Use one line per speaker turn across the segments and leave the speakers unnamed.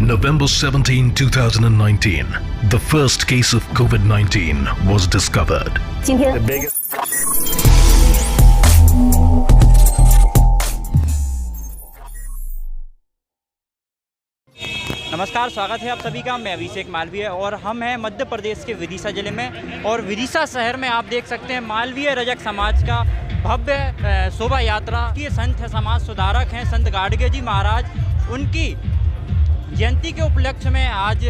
November 17, 2019, the first case of COVID-19 was discovered.
नमस्कार, स्वागत है आप सभी का। मैं अभिषेक मालवीय और हम हैं मध्य प्रदेश के विदिशा जिले में। और विदिशा शहर में आप देख सकते हैं मालवीय रजक समाज का भव्य शोभा यात्रा। ये संत है, समाज सुधारक हैं संत गाडगे जी महाराज। उनकी जयंती के उपलक्ष्य में आज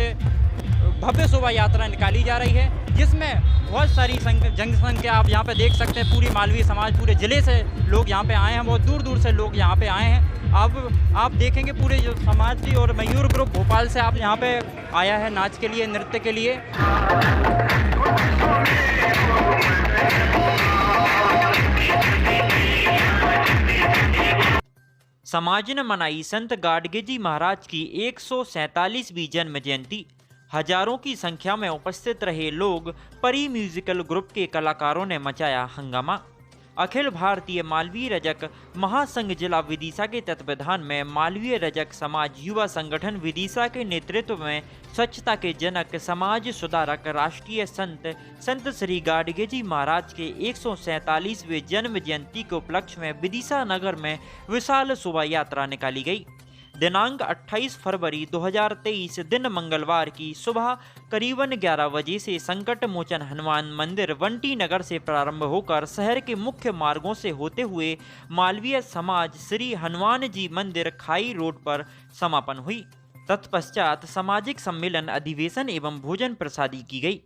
भव्य शोभा यात्रा निकाली जा रही है, जिसमें बहुत सारी जनसंख्या आप यहाँ पे देख सकते हैं। पूरी मालवीय समाज, पूरे ज़िले से लोग यहाँ पे आए हैं, बहुत दूर दूर से लोग यहाँ पे आए हैं। अब आप देखेंगे पूरे जो समाज की, और मयूर ग्रुप भोपाल से आप यहाँ पे आया है नाच के लिए, नृत्य के लिए। समाज ने मनाई संत गाडगे जी महाराज की 147वीं जन्म जयंती। हजारों की संख्या में उपस्थित रहे लोग, परी म्यूजिकल ग्रुप के कलाकारों ने मचाया हंगामा। अखिल भारतीय मालवीय रजक महासंघ जिला विदिशा के तत्वावधान में मालवीय रजक समाज युवा संगठन विदिशा के नेतृत्व में स्वच्छता के जनक, समाज सुधारक, राष्ट्रीय संत श्री गाडगे जी महाराज के 147वें जन्म जयंती के उपलक्ष्य में विदिशा नगर में विशाल शोभा यात्रा निकाली गई। दिनांक 28 फरवरी 2023 दिन मंगलवार की सुबह करीबन 11 बजे से संकट मोचन हनुमान मंदिर वंटी नगर से प्रारंभ होकर शहर के मुख्य मार्गों से होते हुए मालवीय समाज श्री हनुमान जी मंदिर खाई रोड पर समापन हुई। तत्पश्चात सामाजिक सम्मेलन, अधिवेशन एवं भोजन प्रसादी की गई,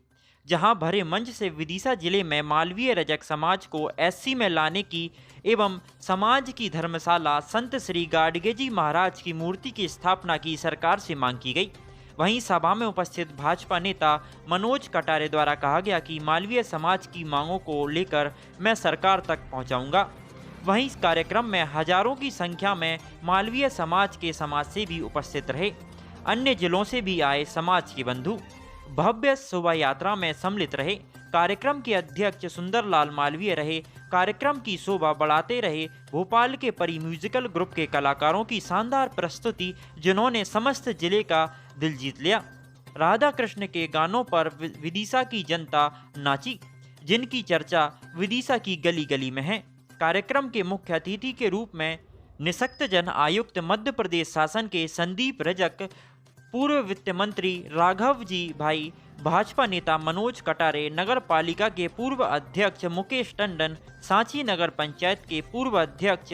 जहां भरे मंच से विदिशा जिले में मालवीय रजक समाज को एससी में लाने की एवं समाज की धर्मशाला संत श्री गाडगे जी महाराज की मूर्ति की स्थापना की सरकार से मांग की गई। वहीं सभा में उपस्थित भाजपा नेता मनोज कटारे द्वारा कहा गया कि मालवीय समाज की मांगों को लेकर मैं सरकार तक पहुंचाऊंगा। वहीं इस कार्यक्रम में हजारों की संख्या में मालवीय समाज के समाजसेवी उपस्थित रहे। अन्य जिलों से भी आए समाज के बंधु भव्य शोभा यात्रा में सम्मिलित रहे। कार्यक्रम के अध्यक्ष सुंदरलाल मालवीय रहे। कार्यक्रम की शोभा बढ़ाते रहे भोपाल के परी म्यूजिकल ग्रुप के कलाकारों की शानदार प्रस्तुति, जिन्होंने समस्त जिले का दिल जीत लिया। राधा कृष्ण के गानों पर विदिशा की जनता नाची, जिनकी चर्चा विदिशा की गली गली में है। कार्यक्रम के मुख्य अतिथि के रूप में निःशक्त जन आयुक्त मध्य प्रदेश शासन के संदीप रजक, पूर्व वित्त मंत्री राघव जी भाई, भाजपा नेता मनोज कटारे, नगर पालिका के पूर्व अध्यक्ष मुकेश टंडन, सांची नगर पंचायत के पूर्व अध्यक्ष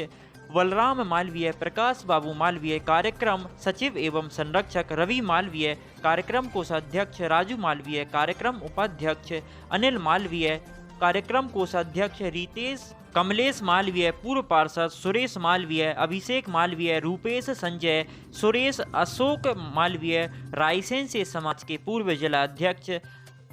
बलराम मालवीय, प्रकाश बाबू मालवीय, कार्यक्रम सचिव एवं संरक्षक रवि मालवीय, कार्यक्रम कोषाध्यक्ष राजू मालवीय, कार्यक्रम उपाध्यक्ष अनिल मालवीय, कार्यक्रम कोषाध्यक्ष रितेश कमलेश मालवीय, पूर्व पार्षद सुरेश मालवीय, अभिषेक मालवीय, रूपेश संजय, सुरेश, अशोक मालवीय, रायसेन से समाज के पूर्व जिला अध्यक्ष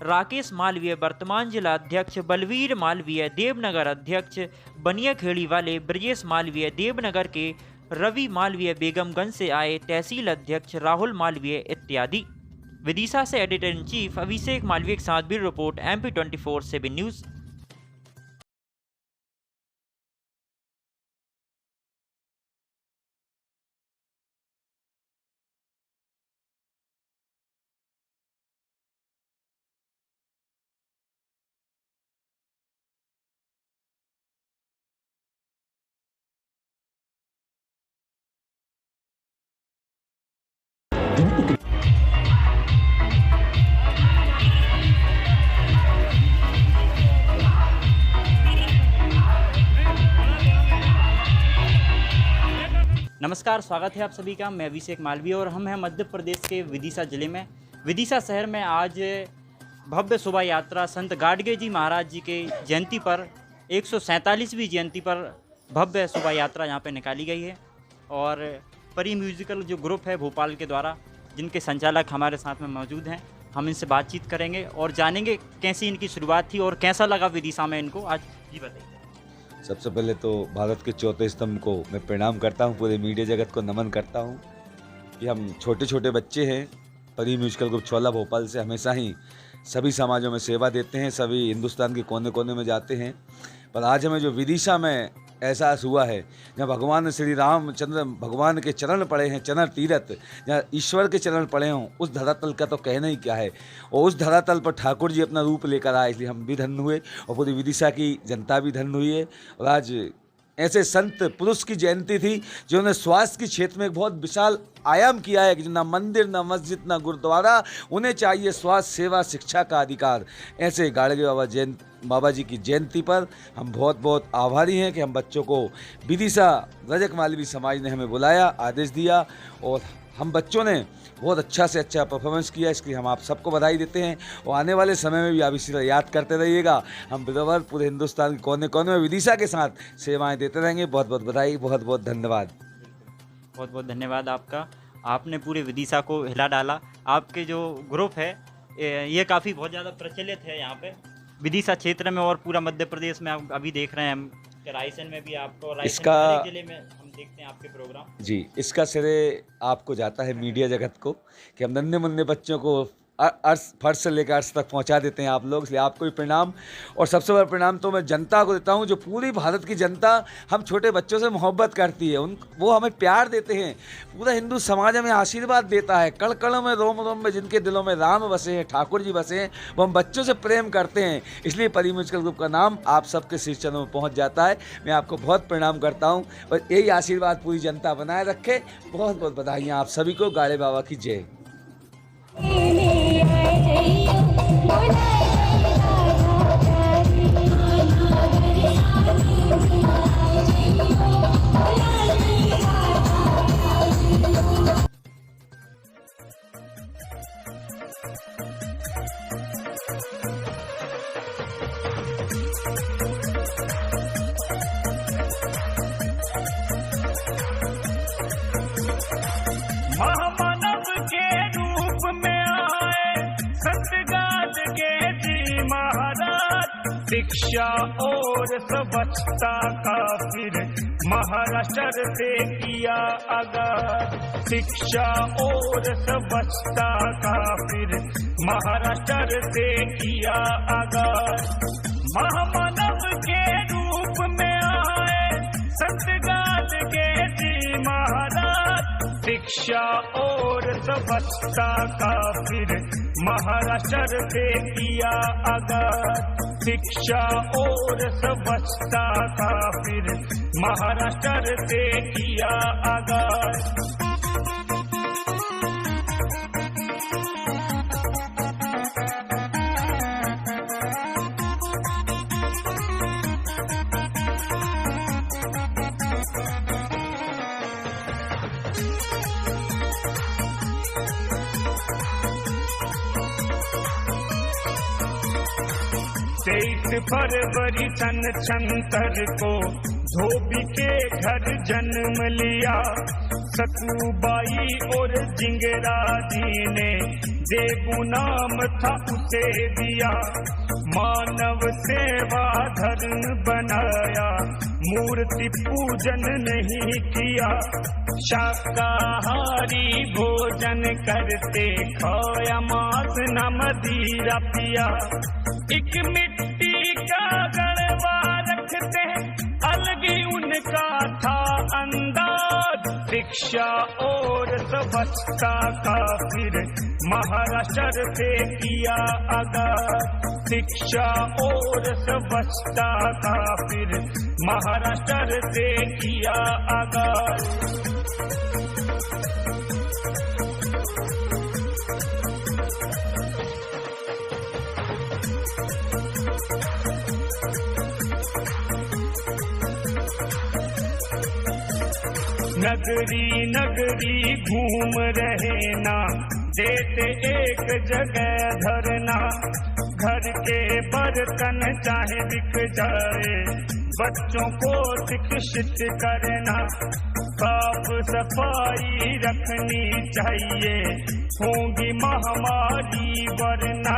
राकेश मालवीय, वर्तमान जिला अध्यक्ष बलवीर मालवीय, देवनगर अध्यक्ष बनियाखेड़ी वाले ब्रजेश मालवीय, देवनगर के रवि मालवीय, बेगमगंज से आए तहसील अध्यक्ष राहुल मालवीय इत्यादि। विदिशा से एडिटर इन चीफ अभिषेक मालवीय के साथ ब्यूरो रिपोर्ट MP24/7 न्यूज़। नमस्कार, स्वागत है आप सभी का। मैं अभिषेक मालवीय और हम हैं मध्य प्रदेश के विदिशा जिले में। विदिशा शहर में आज भव्य शोभा यात्रा संत गाडगे जी महाराज जी के जयंती पर 147वीं जयंती पर भव्य शोभा यात्रा यहाँ पे निकाली गई है। और परी म्यूजिकल जो ग्रुप है भोपाल के द्वारा, जिनके संचालक हमारे साथ में मौजूद हैं, हम इनसे बातचीत करेंगे और जानेंगे कैसी इनकी शुरुआत थी और कैसा लगा विदिशा में इनको आज। जी बताइए।
सबसे पहले तो भारत के चौथे स्तंभ को मैं प्रणाम करता हूं, पूरे मीडिया जगत को नमन करता हूं कि हम छोटे छोटे बच्चे हैं। परी म्यूजिकल ग्रुप छोला भोपाल से हमेशा ही सभी समाजों में सेवा देते हैं, सभी हिंदुस्तान के कोने कोने में जाते हैं। पर आज हमें जो विदिशा में एहसास हुआ है। जहाँ भगवान श्री रामचंद्र भगवान के चरण पड़े हैं, चरण तीरथ, जहाँ ईश्वर के चरण पड़े हों, उस धरातल का तो कहना ही क्या है। और उस धरातल पर ठाकुर जी अपना रूप लेकर आए, इसलिए हम भी धन्य हुए और पूरी विदिशा की जनता भी धन्य हुई है। और आज ऐसे संत पुरुष की जयंती थी जिन्होंने स्वास्थ्य के क्षेत्र में एक बहुत विशाल आयाम किया है कि ना मंदिर, ना मस्जिद, ना गुरुद्वारा, उन्हें चाहिए स्वास्थ्य सेवा शिक्षा का अधिकार। ऐसे गाड़गे बाबा जी की जयंती पर हम बहुत बहुत आभारी हैं कि हम बच्चों को विदिशा रजक मालवी समाज ने हमें बुलाया, आदेश दिया और हम बच्चों ने बहुत अच्छा से अच्छा परफॉर्मेंस किया। इसके लिए हम आप सबको बधाई देते हैं और आने वाले समय में भी आप इसी तरह याद करते रहिएगा। हम बराबर पूरे हिंदुस्तान के कोने कोने में विदिशा के साथ सेवाएं देते रहेंगे। बहुत बहुत बधाई, बहुत बहुत धन्यवाद।
बहुत बहुत धन्यवाद आपका। आपने पूरे विदिशा को हिला डाला। आपके जो ग्रुप है ये काफ़ी बहुत ज़्यादा प्रचलित है यहाँ पे विदिशा क्षेत्र में और पूरा मध्य प्रदेश में। आप अभी देख रहे हैं हम रायसेन में भी आपको, रायसेन हर एक जिले में हम देखते हैं आपके प्रोग्राम।
जी, इसका श्रेय आपको जाता है मीडिया जगत को कि हम नन्हे मुन्ने बच्चों को फर्श से लेकर अर्श तक पहुंचा देते हैं आप लोग, इसलिए आपको भी प्रणाम। और सबसे बड़ा प्रणाम तो मैं जनता को देता हूं, जो पूरी भारत की जनता हम छोटे बच्चों से मोहब्बत करती है, वो हमें प्यार देते हैं। पूरा हिंदू समाज हमें आशीर्वाद देता है। कण कण में, रोम रोम में जिनके दिलों में राम बसे हैं, ठाकुर जी बसे हैं, वो हम बच्चों से प्रेम करते हैं। इसलिए परी म्यूजिकल ग्रुप का नाम आप सबके शीर्ष चरणों में पहुँच जाता है। मैं आपको बहुत प्रणाम करता हूँ और यही आशीर्वाद पूरी जनता बनाए रखे। बहुत बहुत बधाइयाँ आप सभी को। गाड़े बाबा की जय।
महामानव के रूप में आए सतगाद के जी महाराज, शिक्षा और स्वच्छता का फिर महाराष्ट्र से किया आगाज। शिक्षा और स्वच्छता का फिर महाराष्ट्र से किया आगाज। महामानव के रूप में आए सतगाद के जी महाराज, शिक्षा और स्वच्छता का फिर महाराष्ट्र से किया आगाज। शिक्षा और स्वच्छता का फिर महाराष्ट्र से किया आगाज। फरवरी सन 76 को धोबी के घर जन्म लिया। सतुबाई और जिंगरा जी ने देवू नाम था उसे दिया। मानव सेवा धर्म बनाया, मूर्ति पूजन नहीं किया। शाकाहारी भोजन करते, खाया मांस न मदिरा पिया। एक मिट्टी का गड़वा रखते, अलग ही उनका था अंदाज। शिक्षा और स्वच्छता का फिर महाराष्ट्र से किया आगाज। शिक्षा और स्वच्छता का फिर महाराष्ट्र से किया आगाज। नगरी नगरी घूम रहे ना, देते एक जगह धरना। घर के बर्तन चाहे बिक जाए, बच्चों को शिक्षित करना। साफ सफाई रखनी चाहिए, होंगी महामारी वरना।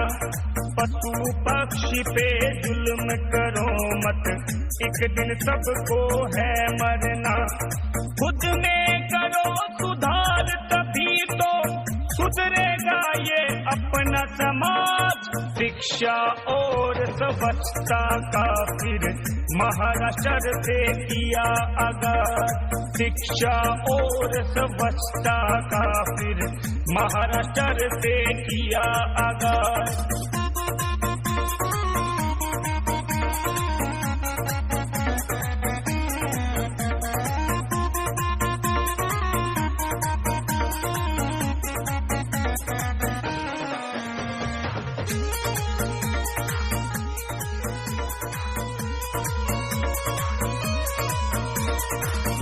पशु पक्षी पे जुल्म करो मत, एक दिन सबको है मरना। खुद में करो सुधार, तभी तो सुधरेगा ये अपना समाज। शिक्षा और स्वच्छता का फिर महाराष्ट्र से किया आगाज शिक्षा और स्वच्छता का, फिर महाराष्ट्र से किया आगाज।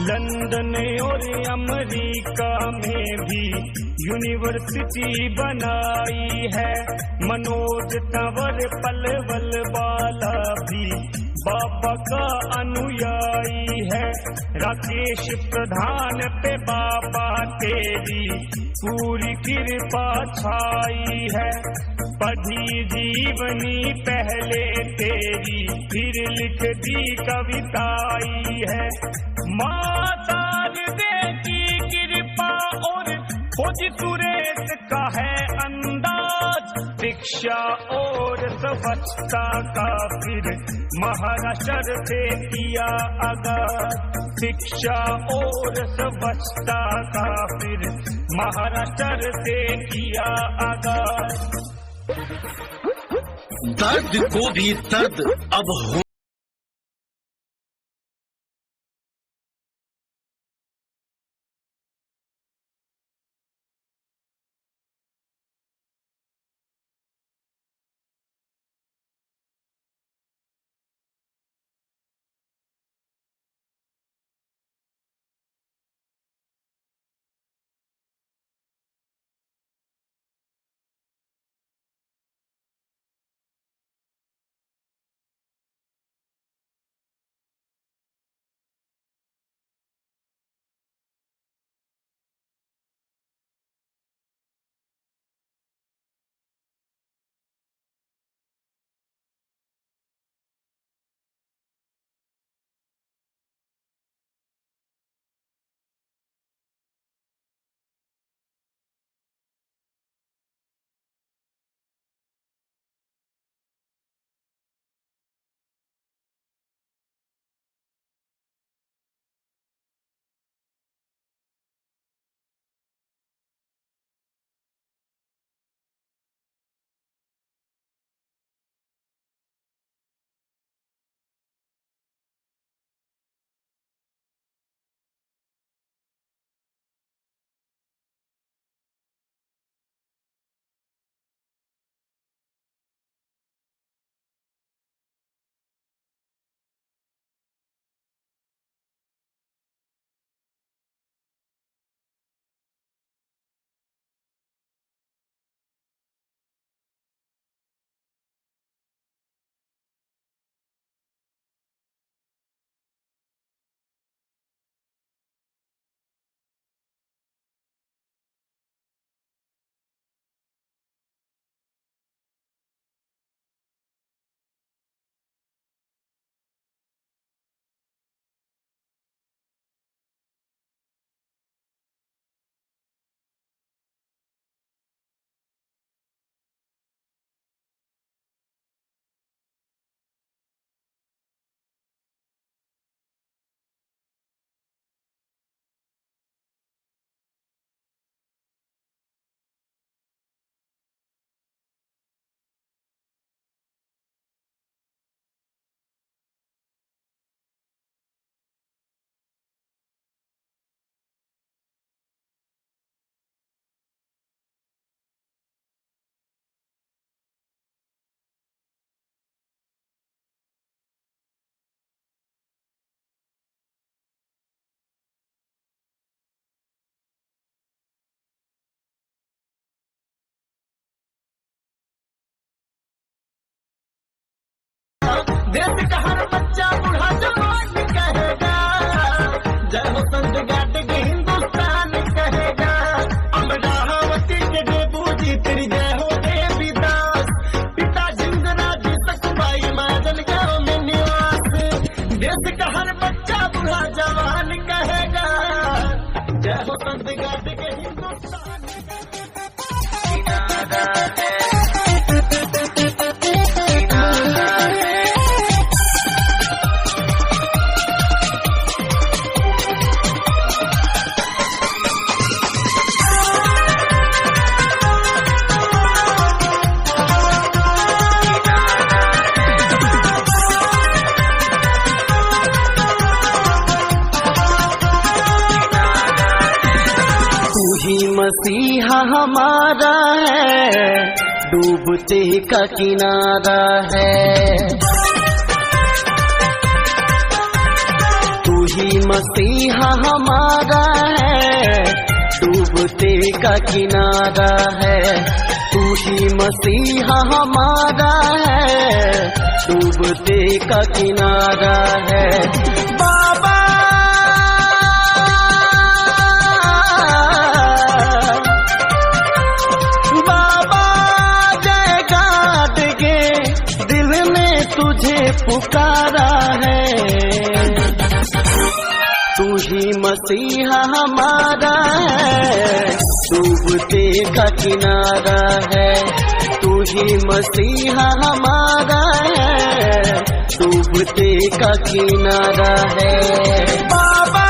लंदन और अमेरिका में भी यूनिवर्सिटी बनाई है, मनोज तंवर पलवल वाला भी बाबा का अनुयायी है, राकेश प्रधान पे बाबा तेरी पूरी कृपा छाई है, पढ़ी जीवनी पहले तेरी फिर लिख दी कविताई है, माता की कृपा और खोज सुरेश का है अंदाज, शिक्षा और स्वच्छता का, फिर महाराष्ट्र से किया आगाज, शिक्षा और स्वच्छता का, फिर महाराष्ट्र से किया आगाज।
दर्द को भी दर्द अब हो
देश का हर बच्चा बूढ़ा जवान कहेगा, जय हो संत गाट के हिंदुस्तान कहेगा, अमरावती के डेबू जी तेरी जय हो देवीदास, पिता जिंदराज सखबाई महाजन गाँव में निवास, देश का हर बच्चा बूढ़ा जवान कहेगा, जय हो संत गाट के हिंदुस्तान। मसीहा हमारा है, डूबते का किनारा है। तू ही मसीहा हमारा है, डूबते का किनारा है। तू ही मसीहा हमारा है, डूबते का किनारा है। बाबा तुझे पुकारा है। तू ही मसीहा हमारा है, डूबते का किनारा है। तू ही मसीहा हमारा है, डूबते का किनारा है। बाबा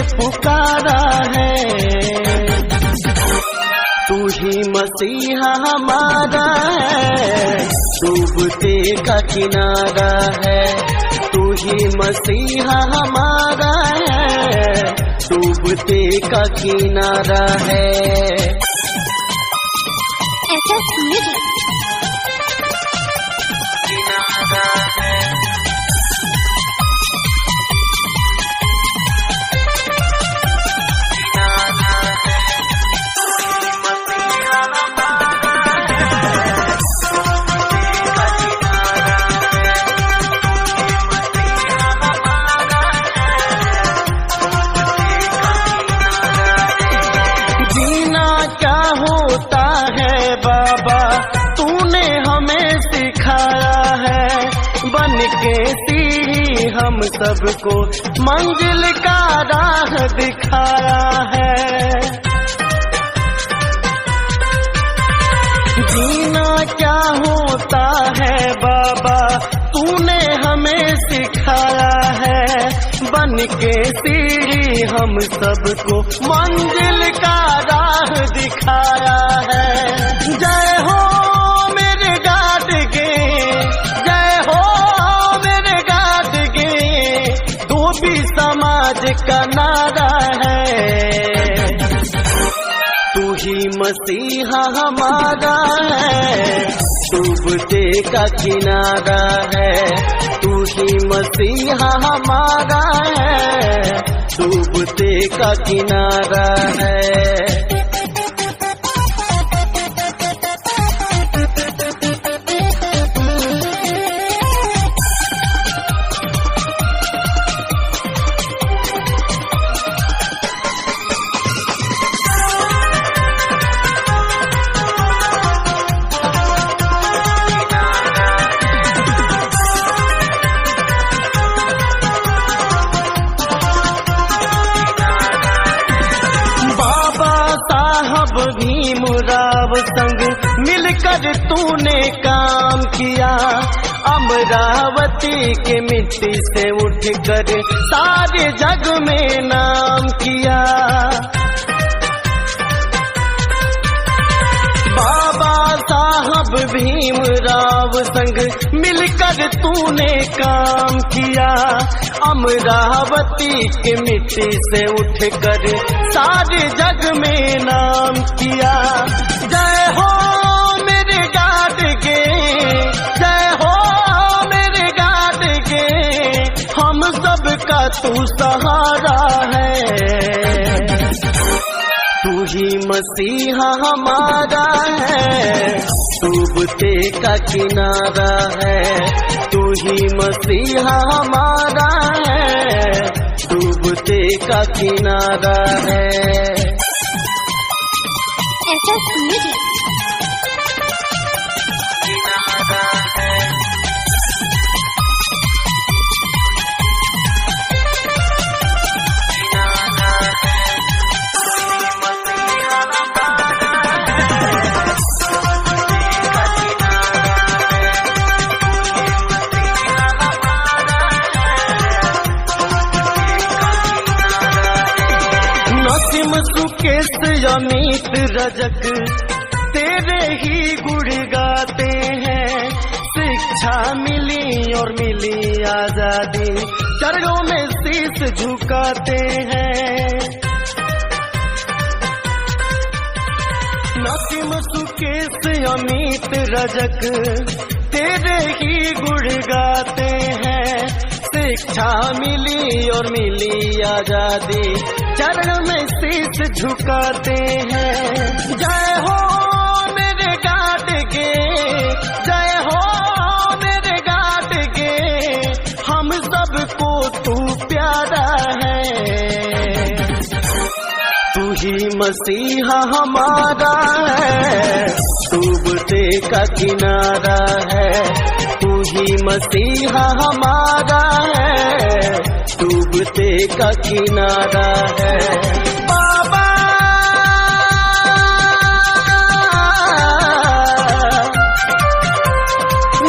पुकारा है। तू ही मसीहा हमारा है, डूबते का किनारा है। तू ही मसीहा हमारा है, डूबते का किनारा है। किनारा है। के सीढ़ी हम सबको मंजिल का राह दिखाया है। जीना क्या होता है बाबा, तूने हमें सिखाया है। बन के सीढ़ी हम सबको मंजिल का राह दिखाया है। जय हो मेरे गादगे, जय हो समाज का नारा है। तू ही मसीहा हमारा है, डूबते का किनारा है। तू ही मसीहा हमारा है, डूबते का किनारा है। भीमराव संग मिलकर तूने काम किया। अमरावती के मिट्टी से उठकर सारे जग में नाम किया। बाबा साहब भीमराव संग मिलकर तूने काम किया। अमरावती के मिट्टी से उठकर सारे जग में नाम किया। जय हो मेरे गादगे, जय हो मेरे गादगे, हम सब का तू सहारा है। तू ही मसीहा हमारा है, डूबते का किनारा है। तू ही मसीहा हमारा है, डूबते का किनारा है। किनारा है। सुकेश अमित रजक तेरे ही गुण गाते हैं। शिक्षा मिली और मिली आजादी, चरणों में शीश झुकाते हैं। नसीम सुकेश अमित रजक तेरे ही गुण गाते हैं। शिक्षा मिली और मिली आजादी, चरण में शीश झुकाते हैं। जय हो मेरे गाड के, जय हो मेरे गाड के, हम सबको तू प्यारा है। तू ही मसीहा हमारा है, डूबते का किनारा है। तू ही मसीहा हमारा है, डूबते का किनारा है। बाबा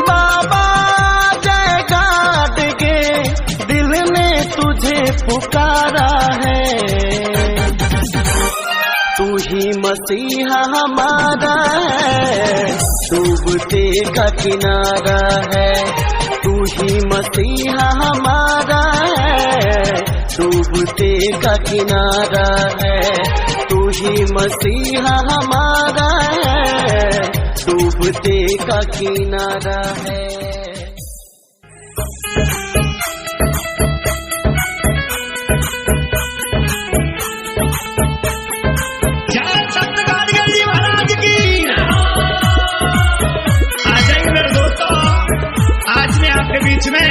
बाबा जय गाड के, दिल ने तुझे पुकारा है। तू ही मसीहा हमारा है, डूबते का किनारा है। तू ही मसीहा हमारा है, डूबते का किनारा है। तू ही मसीहा हमारा है, डूबते का किनारा है।
बीच में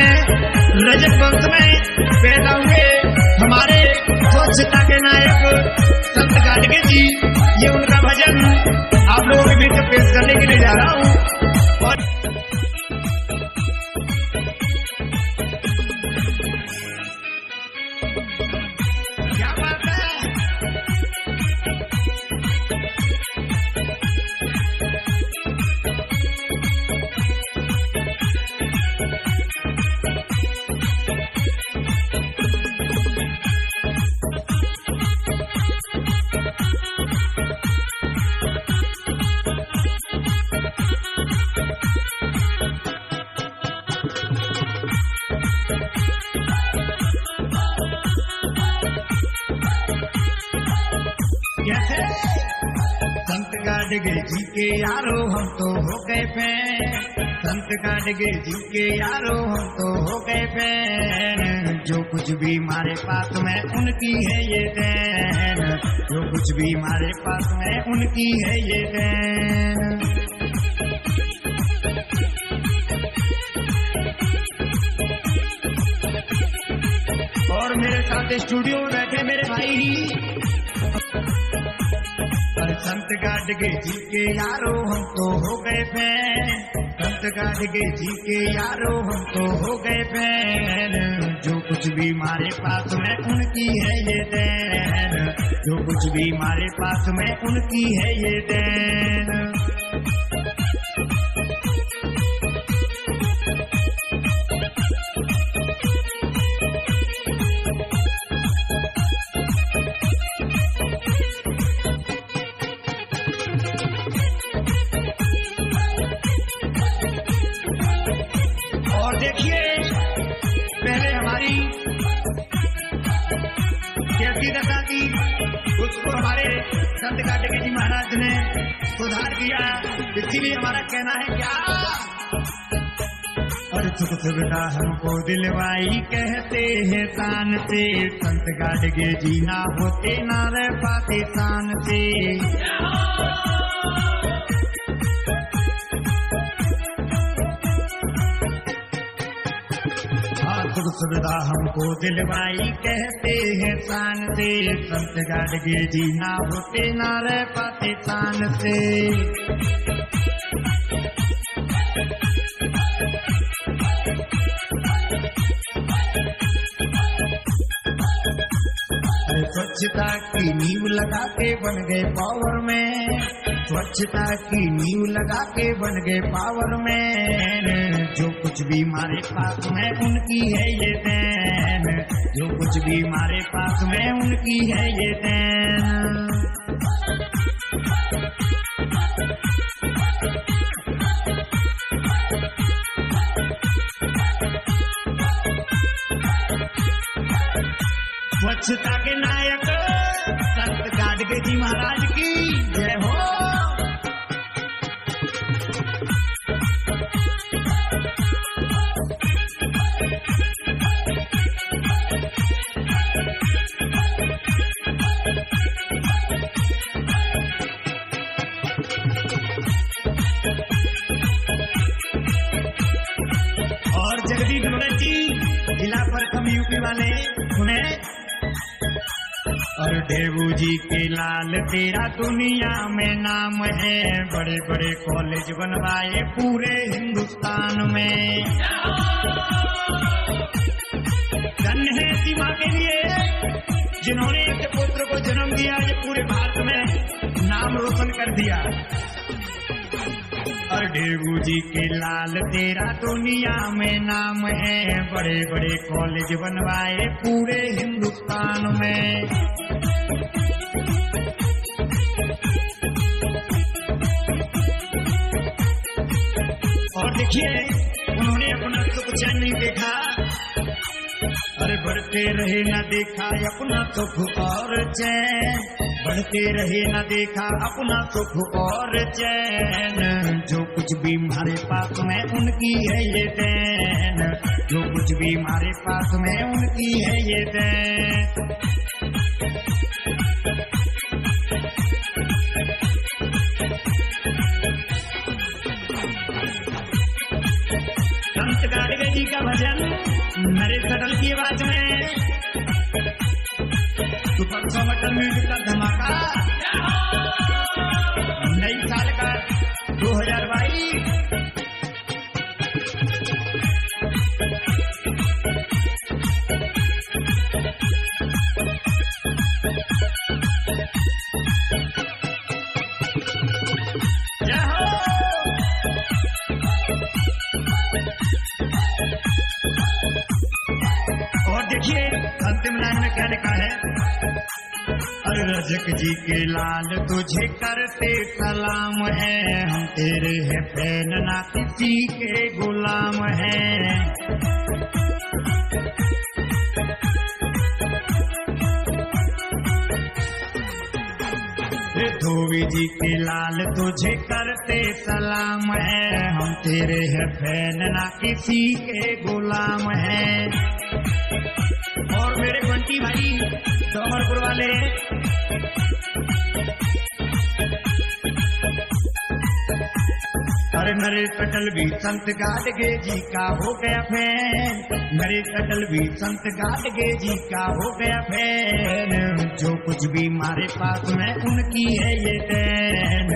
रजत वंश में पैदा हुए हमारे स्वच्छता के नायक संत गाडगे जी, ये उनका भजन आप लोगों के बीच पेश करने के लिए जा रहा हूँ। और क्या बात है, संत गाडगे जी के यारो हम तो हो गए फैन। संत गाडगे जी के यारो हम तो हो गए फैन। जो कुछ भी हमारे पास में उनकी है ये देन, जो कुछ भी हमारे पास में उनकी है ये देन। और मेरे साथ स्टूडियो में बैठे मेरे भाई संत गाडगे जी के यारो हम तो हो गए फैन। संत गाडगे जी के यारो हम तो हो गए फैन। जो कुछ भी हमारे पास में उनकी है ये देन, जो कुछ भी हमारे पास में उनकी है ये देन। और देखिए पहले हमारी कैसी दशा थी, उसको हमारे संत गाडगे जी महाराज ने सुधार किया। इसीलिए हमारा कहना है क्या, और सुख सुविधा हमको दिलवाई कहते हैं शान से। संत गाडगे जी ना होते ना रह पाते शान से। सुख सुविधा हमको दिलवाई कहते हैं शान से। संत गाडगे जी ना होते ना रह पाते शान से। स्वच्छता की नींव लगा के बन गए पावर में। स्वच्छता की नींव लगा के बन गए पावर में। जो कुछ भी हमारे पास में उनकी है ये देन, जो कुछ भी हमारे पास में उनकी है ये देन। स्वच्छता के नायक संत गाडगे जी महाराज की जय हो। और जगदीश भगत जी जिला प्रथम यूपी वाले सुने। और देवू जी के लाल तेरा दुनिया में नाम है, बड़े बड़े कॉलेज बनवाए पूरे हिंदुस्तान में। धन्य है सीमा के लिए जिन्होंने एक पुत्र को जन्म दिया, ये पूरे भारत में नाम रोशन कर दिया। और देवू जी के लाल तेरा दुनिया में नाम है, बड़े बड़े कॉलेज बनवाए पूरे हिंदुस्तान में। और देखिए उन्होंने अपना सुख चैन नहीं देखा, अरे बढ़ते रहे न देखा अपना सुख और चैन, बढ़ते रहे न देखा अपना सुख और चैन। जो कुछ भी हमारे पास में उनकी है ये देन, जो कुछ भी हमारे पास में उनकी है ये देन। संत गाडगे जी का भजन नरेश अटल की आवाज में सुपर मटन म्यूजिक का धमाका नई साल का 2022। और देखिए अंतिम लाइन में क्या लिखा है। अरे रजक जी के लाल तुझे करते सलाम है, हम तेरे है फैन ना किसी के गुलाम है। धोबी जी के लाल तुझे करते सलाम है, हम तेरे है फैन ना किसी के गुलाम है। और मेरे बंटी भाई डोमरपुर वाले अरे नरेश अटल भी संत गाडगे जी का हो गया फैन, नरेश अटल भी संत गाडगे जी का हो गया फैन। जो कुछ भी हमारे पास में उनकी है ये देन,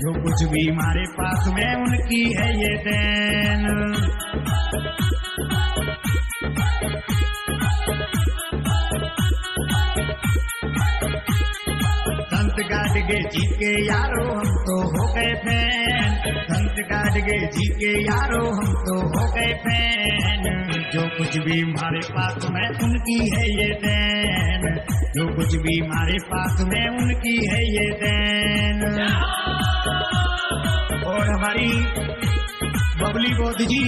जो कुछ भी हमारे पास में उनकी है ये देन। संत गाडगे जी के यारो हम तो हो गए फैन, संत गाडगे जी के यारो हम तो हो गए फैन। जो कुछ भी हमारे पास में उनकी है ये देन, जो कुछ भी हमारे पास में उनकी है ये देन। और हमारी बबली बोध जी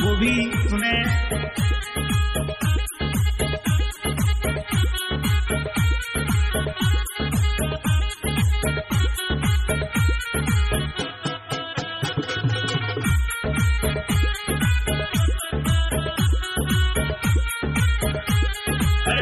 वो भी सुने।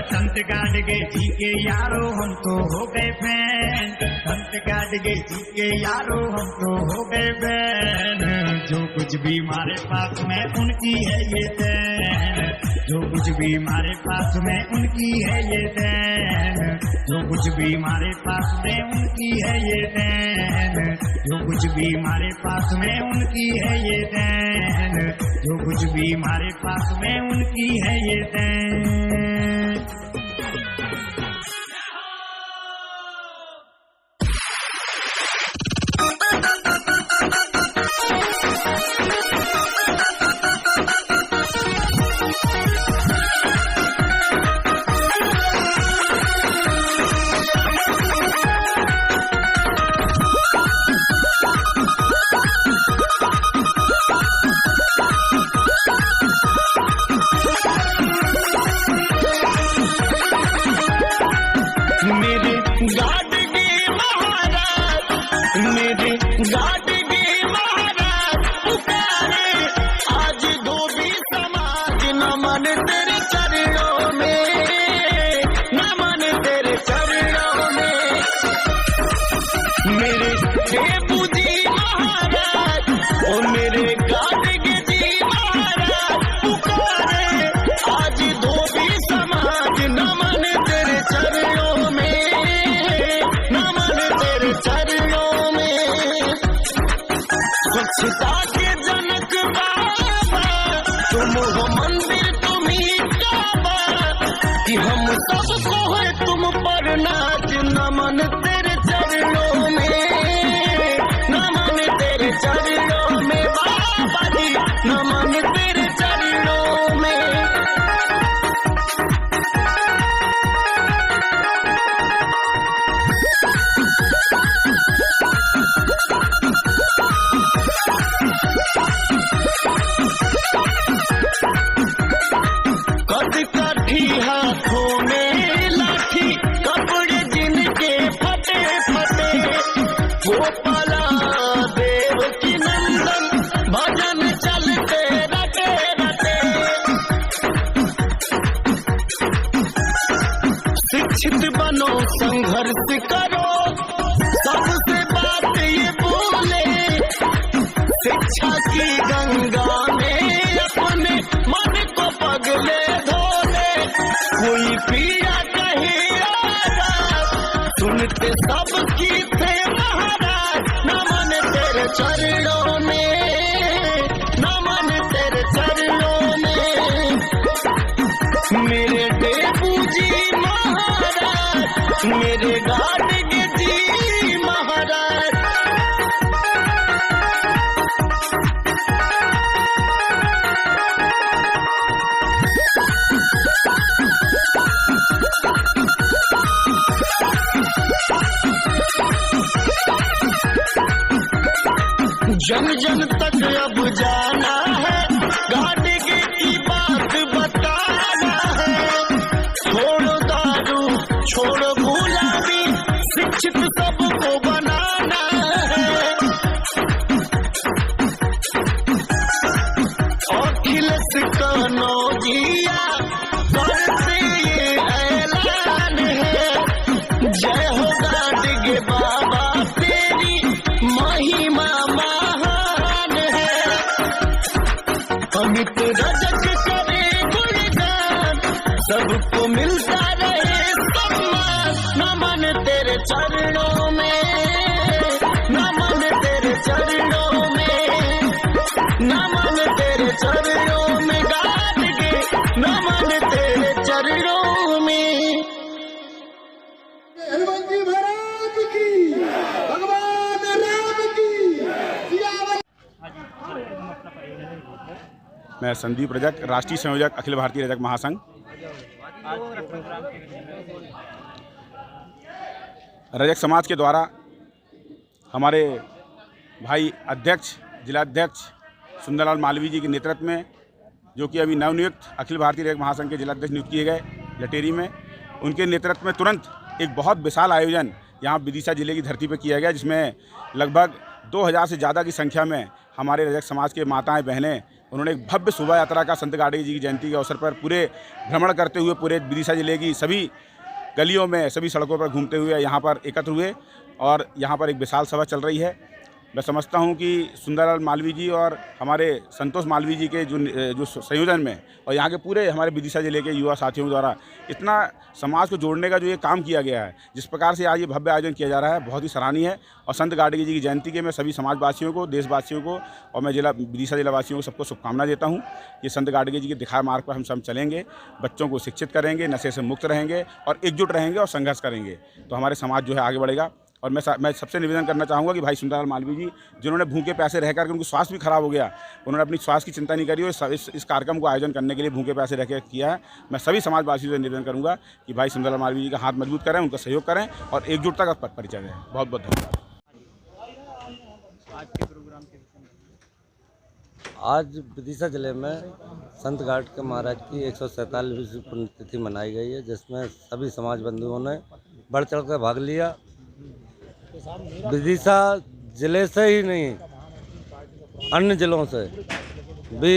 संत गाडगे जी के यारो हम तो हो गए फैन, संत गाडगे जी के यारो हम तो हो गए फैन। जो कुछ भी हमारे पास में उनकी है ये देन, जो कुछ भी हमारे पास में उनकी है ये देन, जो कुछ भी हमारे पास में उनकी है ये देन, जो कुछ भी हमारे पास में उनकी है ये देन, जो कुछ भी हमारे पास में उनकी है ये देन।
गाड़गे महाराज पुकारे, आज धोबी समाज नमन तेरे चरणों में, नमन तेरे चरणों में। मेरे देबू जी महाराज ओ मेरे गाड़गे जी महाराज पुकारे, आज धोबी समाज नमन तेरे चरणों में, नमन तेरे चरणों में। स्वच्छता के जनक बाबा तुम हो, मंदिर तुम ही काबा, कि हम सबको है तुम पर नाच, नमन तेरे चरणों में, नमन तेरे चरणों में बाबा जी, नमन तेरे चरणों में। कद काठी हाथों में लाठी, कपड़े जिनके फटे फटे, गोपाला देव की नंदन भजन चलते रटे रटे। शिक्षित बनो संघर्ष करो, सबसे बात ये बोले, शिक्षा की गंगा में अपने मन को पगले धोले, कोई पीड़ा कहीं आजाद, सुनते सबकी थे महाराज, नमन तेरे चरणों में, नमन तेरे चरणों में। मेरे देबू जी महाराज, मेरे गाड़गे जी महाराज। जन जन तक अब जाना है, गाड़गे की बात बताना है, छोड़ो दारू छोड़ो गुलामी, शिक्षित सबको बनाना है। अखिलेश कनौजिया करते ये ऐलान है, जय हो गाड़गे बाबा तेरी महिमा महान है। अमित रजक करे गुणगान, सबको मिलता रहे सम्मान, नमन तेरे चरणों में, नमन तेरे चरणों में, नमन तेरे चरणों में गाड़गे, नमन तेरे चरणों में।
हनुमान जी महाराज की, भगवान राम की, सियावर।
मैं संदीप रजक, राष्ट्रीय संयोजक अखिल भारतीय रजक महासंघ। रजक समाज के द्वारा हमारे भाई अध्यक्ष, जिलाध्यक्ष सुंदरलाल मालवीय जी के नेतृत्व में, जो कि अभी नवनियुक्त अखिल भारतीय रजक महासंघ के जिलाध्यक्ष नियुक्त किए गए लटेरी में, उनके नेतृत्व में तुरंत एक बहुत विशाल आयोजन यहाँ विदिशा जिले की धरती पर किया गया, जिसमें लगभग 2000 से ज़्यादा की संख्या में हमारे रजक समाज के माताएं बहनें, उन्होंने एक भव्य शोभा यात्रा का संत गाड़गे जी की जयंती के अवसर पर पूरे भ्रमण करते हुए पूरे विदिशा जिले की सभी गलियों में, सभी सड़कों पर घूमते हुए यहाँ पर एकत्र हुए और यहाँ पर एक विशाल सभा चल रही है। मैं समझता हूँ कि सुंदरलाल मालवीय जी और हमारे संतोष मालवीय जी के जो संयोजन में और यहाँ के पूरे हमारे विदिशा जिले के युवा साथियों द्वारा इतना समाज को जोड़ने का जो ये काम किया गया है, जिस प्रकार से आज ये भव्य आयोजन किया जा रहा है, बहुत ही सराहनीय है। और संत गाड़गे जी की जयंती के मैं सभी समाजवासियों को, देशवासियों को और मैं विदिशा जिलावासियों को सबको शुभकामना देता हूँ। ये संत गाड़गे जी के दिखाए मार्ग पर हम सब चलेंगे, बच्चों को शिक्षित करेंगे, नशे से मुक्त रहेंगे और एकजुट रहेंगे और संघर्ष करेंगे, तो हमारे समाज जो है आगे बढ़ेगा। और मैं सबसे निवेदन करना चाहूँगा कि भाई सुंदरलाल मालवीय जी, जिन्होंने भूखे प्यासे रह करके उनकी स्वास्थ्य भी खराब हो गया, उन्होंने अपनी स्वास्थ्य की चिंता नहीं करी और इस कार्यक्रम को आयोजन करने के लिए भूखे प्यासे रह कर किया है। मैं सभी समाजवासियों से निवेदन करूँगा कि भाई सुंदरलाल मालवीय जी का हाथ मजबूत करें, उनका सहयोग करें और एकजुटता का परिचय दें। बहुत बहुत धन्यवाद।
आज विदिशा जिले में संत गाड़गे महाराज की 147वीं पुण्यतिथि मनाई गई है, जिसमें सभी समाज बंधुओं ने बढ़ चढ़ कर भाग लिया। विदिशा जिले से ही नहीं, अन्य जिलों से भी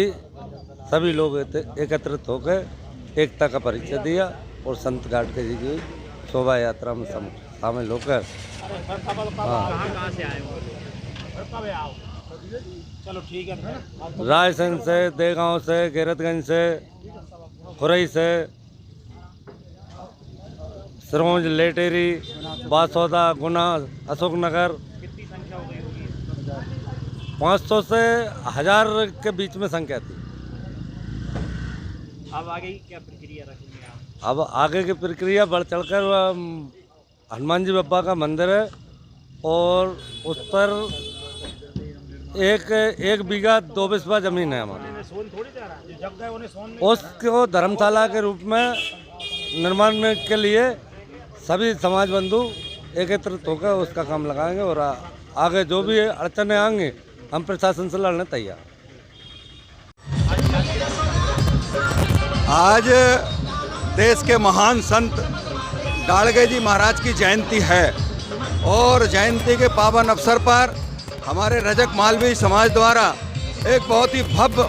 सभी लोग एकत्रित होकर एकता का परिचय दिया और संत गाडगे जी की शोभा यात्रा में शामिल होकर
कहाँ से आए हो?
चलो ठीक है।
रायसेन से, देगांव से, गैरतगंज से, खुरई से, सिरोंज, लेटेरी, बासौदा, गुना, अशोकनगर।
कितनी संख्या हो गई होगी?
500 से 1000 के बीच में संख्या थी।
अब आगे की क्या प्रक्रिया रखेंगे आप?
अब आगे की प्रक्रिया बढ़ चढ़कर हनुमान जी बाबा का मंदिर है और उस पर एक बीघा 2 बिस्वा जमीन है हमारी, उसको धर्मशाला के रूप में निर्माण के लिए सभी समाज बंधु एकत्रित होकर उसका काम लगाएंगे और आगे जो भी अड़चने आएंगे हम प्रशासन से लड़ने तैयार।
आज देश के महान संत गाडगे जी महाराज की जयंती है और जयंती के पावन अवसर पर हमारे रजक मालवी समाज द्वारा एक बहुत ही भव्य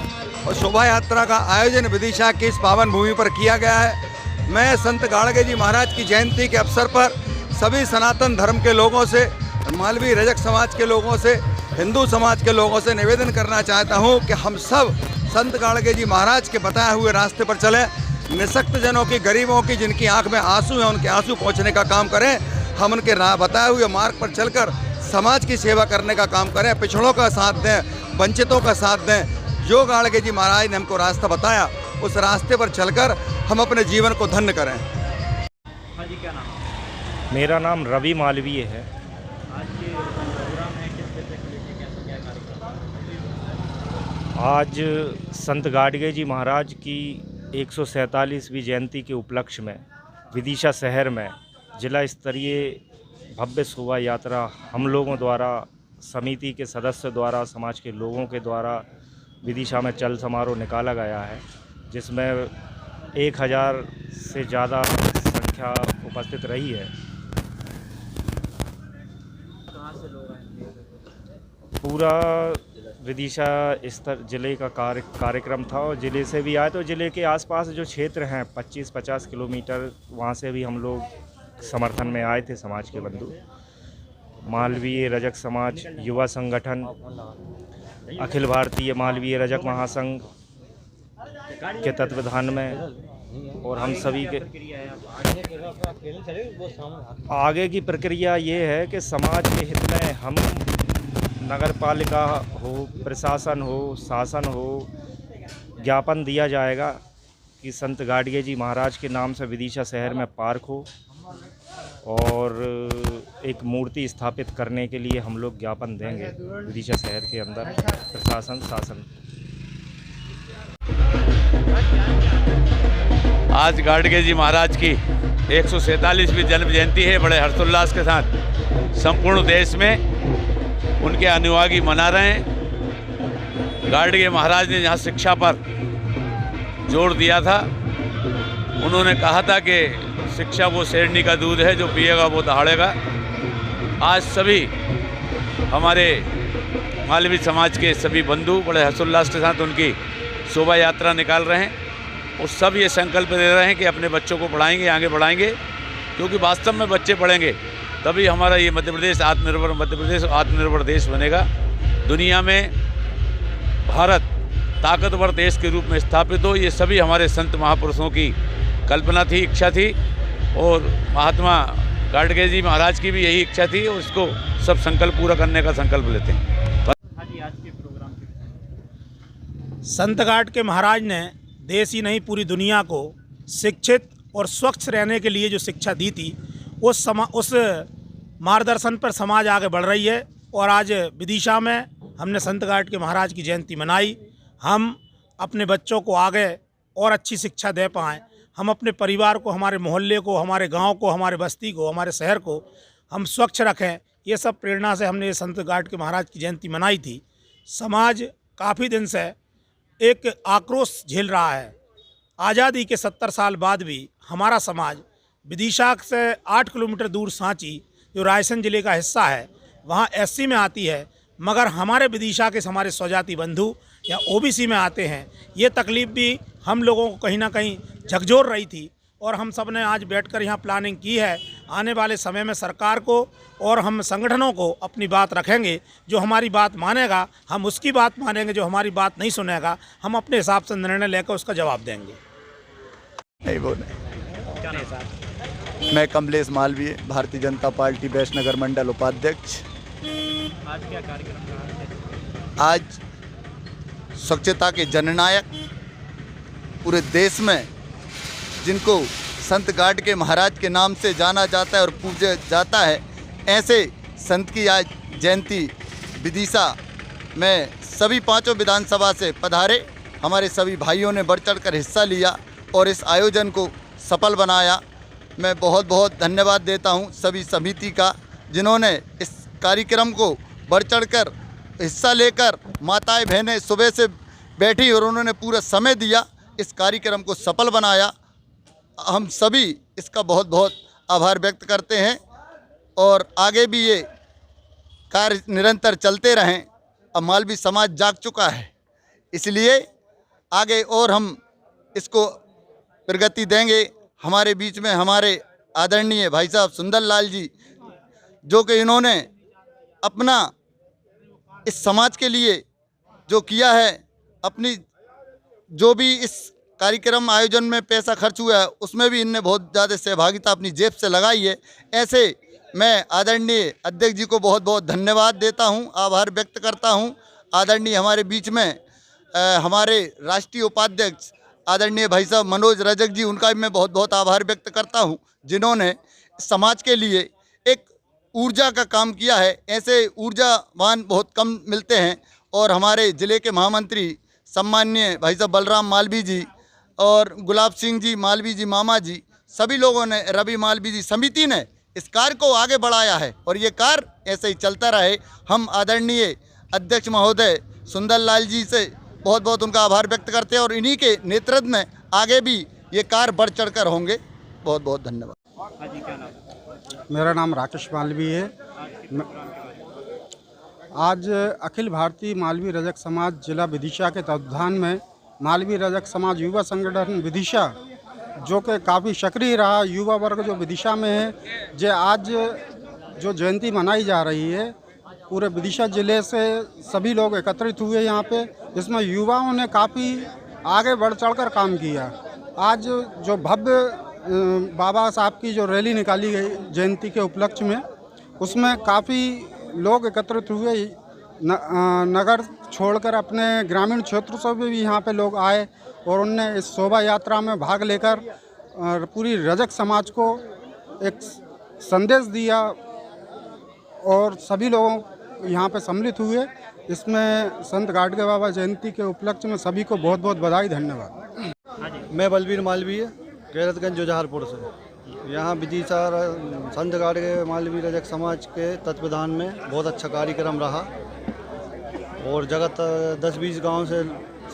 और शोभा यात्रा का आयोजन विदिशा की इस पावन भूमि पर किया गया है। मैं संत गाडगे जी महाराज की जयंती के अवसर पर सभी सनातन धर्म के लोगों से, मालवी रजक समाज के लोगों से, हिंदू समाज के लोगों से निवेदन करना चाहता हूं कि हम सब संत गाडगे जी महाराज के बताए हुए रास्ते पर चलें। निःशक्त जनों की, गरीबों की, जिनकी आंख में आंसू हैं, उनके आंसू पहुंचने का काम करें। हम उनके बताए हुए मार्ग पर चलकर समाज की सेवा करने का काम करें, पिछड़ों का साथ दें, वंचितों का साथ दें। जो गाडगे जी महाराज ने हमको रास्ता बताया उस रास्ते पर चलकर हम अपने जीवन को धन्य करें।
हाँ जी, क्या नाम?
मेरा नाम रवि मालवीय है।
आज के प्रोग्राम है, किस विषय को लेकर कैसा क्या कार्यक्रम?
आज संत गाडगे जी महाराज की 147वीं जयंती के उपलक्ष्य में विदिशा शहर में जिला स्तरीय भव्य शोभा यात्रा हम लोगों द्वारा, समिति के सदस्य द्वारा, समाज के लोगों के द्वारा विदिशा में चल समारोह निकाला गया है, जिसमें 1000 से ज़्यादा संख्या उपस्थित रही है।
कहाँ से लोग आएंगे?
पूरा विदिशा स्तर जिले का कार्यक्रम था और ज़िले से भी आए, तो ज़िले के आसपास जो क्षेत्र हैं 25-50 किलोमीटर, वहाँ से भी हम लोग समर्थन में आए थे। समाज के बंधु, मालवीय रजक समाज, युवा संगठन, अखिल भारतीय मालवीय रजक महासंघ के तत्वाधान में, और हम सभी के आगे की प्रक्रिया ये है कि समाज के हित में हम नगर पालिका हो, प्रशासन हो, शासन हो, ज्ञापन दिया जाएगा कि संत गाडगे जी महाराज के नाम से विदिशा शहर में पार्क हो और एक मूर्ति स्थापित करने के लिए हम लोग ज्ञापन देंगे विदिशा शहर के अंदर, प्रशासन, शासन।
आज गाडगे जी महाराज की 147वीं जन्म जयंती है। बड़े हर्षोल्लास के साथ संपूर्ण देश में उनके अनुयायी मना रहे हैं। गाडगे महाराज ने जहाँ शिक्षा पर जोर दिया था, उन्होंने कहा था कि शिक्षा वो शेरनी का दूध है, जो पिएगा वो दहाड़ेगा। आज सभी हमारे मालवी समाज के सभी बंधु बड़े हर्षोल्लास के साथ उनकी शोभा यात्रा निकाल रहे हैं और सब ये संकल्प ले रहे हैं कि अपने बच्चों को पढ़ाएंगे, आगे बढ़ाएंगे, क्योंकि वास्तव में बच्चे पढ़ेंगे तभी हमारा ये मध्य प्रदेश आत्मनिर्भर देश बनेगा। दुनिया में भारत ताकतवर देश के रूप में स्थापित हो, ये सभी हमारे संत महापुरुषों की कल्पना थी, इच्छा थी, और महात्मा गाडगे जी महाराज की भी यही इच्छा थी और इसको सब संकल्प पूरा करने का संकल्प लेते हैं।
हाँ जी, आज के प्रोग्राम के
संत गाडगे महाराज ने देश ही नहीं पूरी दुनिया को शिक्षित और स्वच्छ रहने के लिए जो शिक्षा दी थी, उस मार्गदर्शन पर समाज आगे बढ़ रही है। और आज विदिशा में हमने संत गाडगे महाराज की जयंती मनाई। हम अपने बच्चों को आगे और अच्छी शिक्षा दे पाएँ, हम अपने परिवार को, हमारे मोहल्ले को, हमारे गांव को, हमारे बस्ती को, हमारे शहर को हम स्वच्छ रखें, ये सब प्रेरणा से हमने ये संत गाडगे महाराज की जयंती मनाई थी। समाज काफ़ी दिन से एक आक्रोश झेल रहा है। आज़ादी के 70 साल बाद भी हमारा समाज विदिशा से 8 किलोमीटर दूर सांची, जो रायसेन ज़िले का हिस्सा है, वहाँ एससी में आती है, मगर हमारे विदिशा के हमारे स्वजाति बंधु या ओबीसी में आते हैं। ये तकलीफ़ भी हम लोगों को कहीं ना कहीं झकझोर रही थी और हम सब ने आज बैठकर यहाँ प्लानिंग की है। आने वाले समय में सरकार को और हम संगठनों को अपनी बात रखेंगे। जो हमारी बात मानेगा हम उसकी बात मानेंगे, जो हमारी बात नहीं सुनेगा हम अपने हिसाब से निर्णय लेकर उसका जवाब देंगे।
नहीं वो नहीं। मैं कमलेश मालवीय, भारतीय जनता पार्टी वैष्णनगर मंडल उपाध्यक्ष।
आज क्या कार्यक्रम रहा?
आज स्वच्छता के जननायक पूरे देश में जिनको संत गाड के महाराज के नाम से जाना जाता है और पूजा जाता है, ऐसे संत की आज जयंती विदिशा में सभी पांचों विधानसभा से पधारे हमारे सभी भाइयों ने बढ़ चढ़कर हिस्सा लिया और इस आयोजन को सफल बनाया। मैं बहुत बहुत धन्यवाद देता हूं सभी समिति का, जिन्होंने इस कार्यक्रम को बढ़ चढ़कर हिस्सा लेकर माताएं बहनें सुबह से बैठी और उन्होंने पूरा समय दिया, इस कार्यक्रम को सफल बनाया। हम सभी इसका बहुत बहुत आभार व्यक्त करते हैं और आगे भी ये कार्य निरंतर चलते रहें। अब मालवी समाज जाग चुका है, इसलिए आगे और हम इसको प्रगति देंगे। हमारे बीच में हमारे आदरणीय भाई साहब सुंदर लाल जी, जो कि इन्होंने अपना इस समाज के लिए जो किया है, अपनी जो भी इस कार्यक्रम आयोजन में पैसा खर्च हुआ है उसमें भी इनने बहुत ज़्यादा सहभागिता अपनी जेब से लगाई है। ऐसे मैं आदरणीय अध्यक्ष जी को बहुत बहुत धन्यवाद देता हूं, आभार व्यक्त करता हूं। आदरणीय हमारे बीच में हमारे राष्ट्रीय उपाध्यक्ष आदरणीय भाई साहब मनोज रजक जी, उनका भी मैं बहुत बहुत आभार व्यक्त करता हूं, जिन्होंने समाज के लिए एक ऊर्जा का काम किया है। ऐसे ऊर्जावान बहुत कम मिलते हैं और हमारे ज़िले के महामंत्री सम्माननीय भाई साहब बलराम मालवी जी और गुलाब सिंह जी मालवी जी मामा जी, सभी लोगों ने, रवि मालवी जी समिति ने इस कार्य को आगे बढ़ाया है और ये कार्य ऐसे ही चलता रहे। हम आदरणीय अध्यक्ष महोदय सुंदर लाल जी से बहुत बहुत उनका आभार व्यक्त करते हैं और इन्हीं के नेतृत्व में आगे भी ये कार्य बढ़ चढ़ कर होंगे। बहुत बहुत धन्यवाद।
मेरा नाम राकेश मालवी है। आज अखिल भारतीय मालवी रजक समाज जिला विदिशा के तत्वाधान में मालवी रजक समाज युवा संगठन विदिशा, जो कि काफ़ी सक्रिय रहा युवा वर्ग जो विदिशा में है, जो आज जो जयंती मनाई जा रही है, पूरे विदिशा ज़िले से सभी लोग एकत्रित हुए यहाँ पे, जिसमें युवाओं ने काफ़ी आगे बढ़ चढ़कर काम किया। आज जो भव्य बाबा साहब की जो रैली निकाली गई जयंती के उपलक्ष्य में, उसमें काफ़ी लोग एकत्रित हुए। नगर छोड़कर अपने ग्रामीण क्षेत्र से भी यहाँ पे लोग आए और उनने इस शोभा यात्रा में भाग लेकर पूरी रजक समाज को एक संदेश दिया और सभी लोग यहाँ पे सम्मिलित हुए। इसमें संत गाडगे बाबा जयंती के उपलक्ष्य में सभी को बहुत बहुत बधाई, धन्यवाद।
मैं बलबीर मालवीय, गैरतगंज जोजहारपुर से। यहाँ विदिशा संत गाडगे मालवी रजक समाज के तत्वाधान में बहुत अच्छा कार्यक्रम रहा और जगत 10-20 गांव से